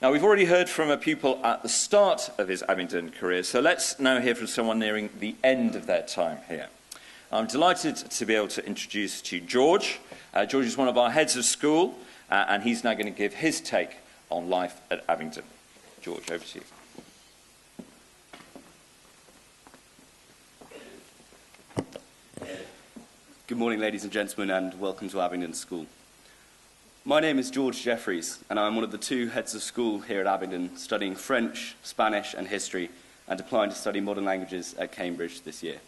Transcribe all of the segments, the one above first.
Now, we've already heard from a pupil at the start of his Abingdon career, so let's now hear from someone nearing the end of their time here. I'm delighted to be able to introduce to you George. George is one of our heads of school, and he's now going to give his take on life at Abingdon. George, over to you. Good morning, ladies and gentlemen, and welcome to Abingdon School. My name is George Jeffreys, and I'm one of the two heads of school here at Abingdon, studying French, Spanish and history, and applying to study modern languages at Cambridge this year.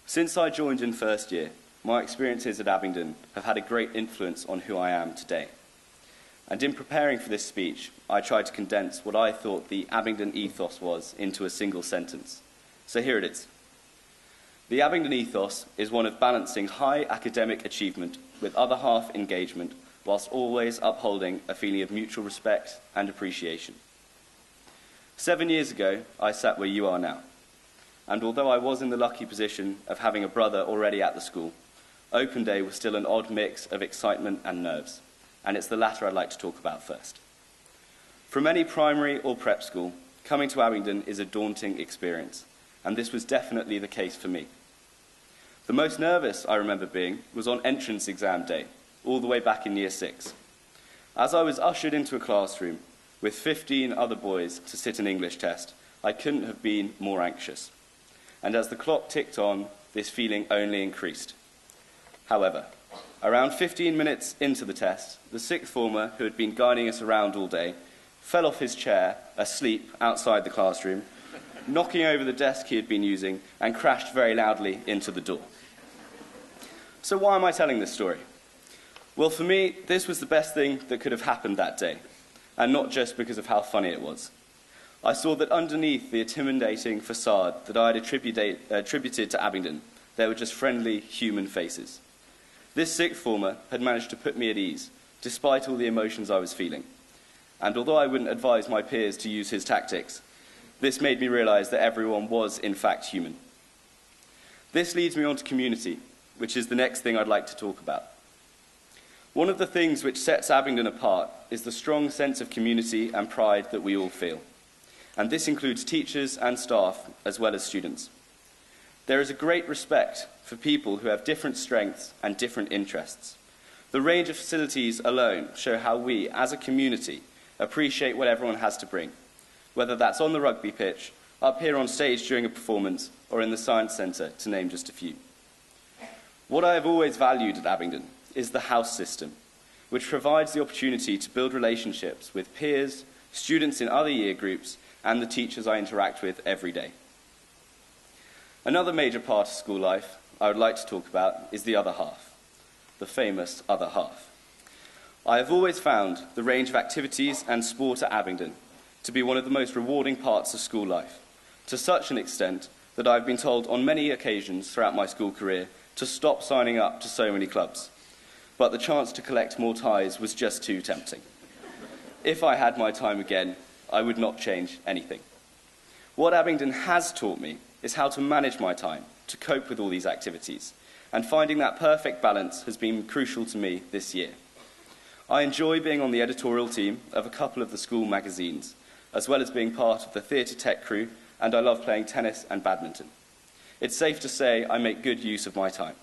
Since I joined in first year, my experiences at Abingdon have had a great influence on who I am today. And in preparing for this speech, I tried to condense what I thought the Abingdon ethos was into a single sentence. So here it is. The Abingdon ethos is one of balancing high academic achievement with other half engagement, whilst always upholding a feeling of mutual respect and appreciation. 7 years ago, I sat where you are now. And although I was in the lucky position of having a brother already at the school, Open Day was still an odd mix of excitement and nerves. And it's the latter I'd like to talk about first. From any primary or prep school, coming to Abingdon is a daunting experience, and this was definitely the case for me. The most nervous I remember being was on entrance exam day, all the way back in Year 6. As I was ushered into a classroom with 15 other boys to sit an English test, I couldn't have been more anxious. And as the clock ticked on, this feeling only increased. However, around 15 minutes into the test, the sixth former, who had been guiding us around all day, fell off his chair, asleep, outside the classroom, knocking over the desk he had been using, and crashed very loudly into the door. So why am I telling this story? Well, for me, this was the best thing that could have happened that day, and not just because of how funny it was. I saw that underneath the intimidating facade that I had attributed to Abingdon, there were just friendly human faces. This sixth former had managed to put me at ease, despite all the emotions I was feeling. And although I wouldn't advise my peers to use his tactics, this made me realise that everyone was, in fact, human. This leads me on to community, which is the next thing I'd like to talk about. One of the things which sets Abingdon apart is the strong sense of community and pride that we all feel. And this includes teachers and staff, as well as students. There is a great respect for people who have different strengths and different interests. The range of facilities alone show how we, as a community, appreciate what everyone has to bring, whether that's on the rugby pitch, up here on stage during a performance, or in the science centre, to name just a few. What I have always valued at Abingdon is the house system, which provides the opportunity to build relationships with peers, students in other year groups, and the teachers I interact with every day. Another major part of school life I would like to talk about is the other half, the famous other half. I have always found the range of activities and sport at Abingdon to be one of the most rewarding parts of school life, to such an extent that I've been told on many occasions throughout my school career to stop signing up to so many clubs. But the chance to collect more ties was just too tempting. If I had my time again, I would not change anything. What Abingdon has taught me is how to manage my time, to cope with all these activities, and finding that perfect balance has been crucial to me this year. I enjoy being on the editorial team of a couple of the school magazines, as well as being part of the theatre tech crew, and I love playing tennis and badminton. It's safe to say I make good use of my time.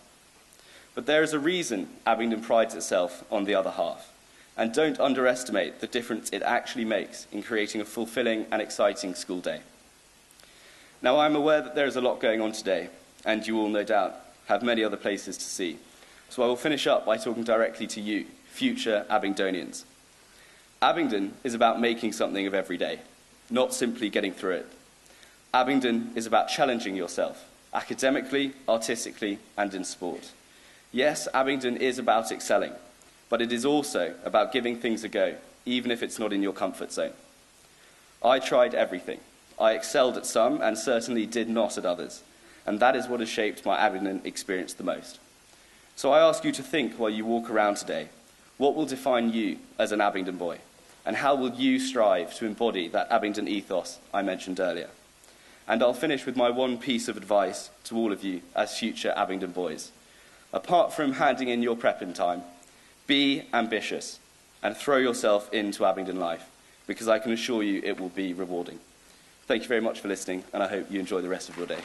But there is a reason Abingdon prides itself on the other half, and don't underestimate the difference it actually makes in creating a fulfilling and exciting school day. Now, I'm aware that there is a lot going on today, and you all, no doubt, have many other places to see. So I will finish up by talking directly to you, future Abingdonians. Abingdon is about making something of every day, not simply getting through it. Abingdon is about challenging yourself, academically, artistically, and in sport. Yes, Abingdon is about excelling, but it is also about giving things a go, even if it's not in your comfort zone. I tried everything. I excelled at some and certainly did not at others, and that is what has shaped my Abingdon experience the most. So I ask you to think while you walk around today, what will define you as an Abingdon boy, and how will you strive to embody that Abingdon ethos I mentioned earlier? And I'll finish with my one piece of advice to all of you as future Abingdon boys. Apart from handing in your prep in time, be ambitious and throw yourself into Abingdon life, because I can assure you it will be rewarding. Thank you very much for listening, and I hope you enjoy the rest of your day.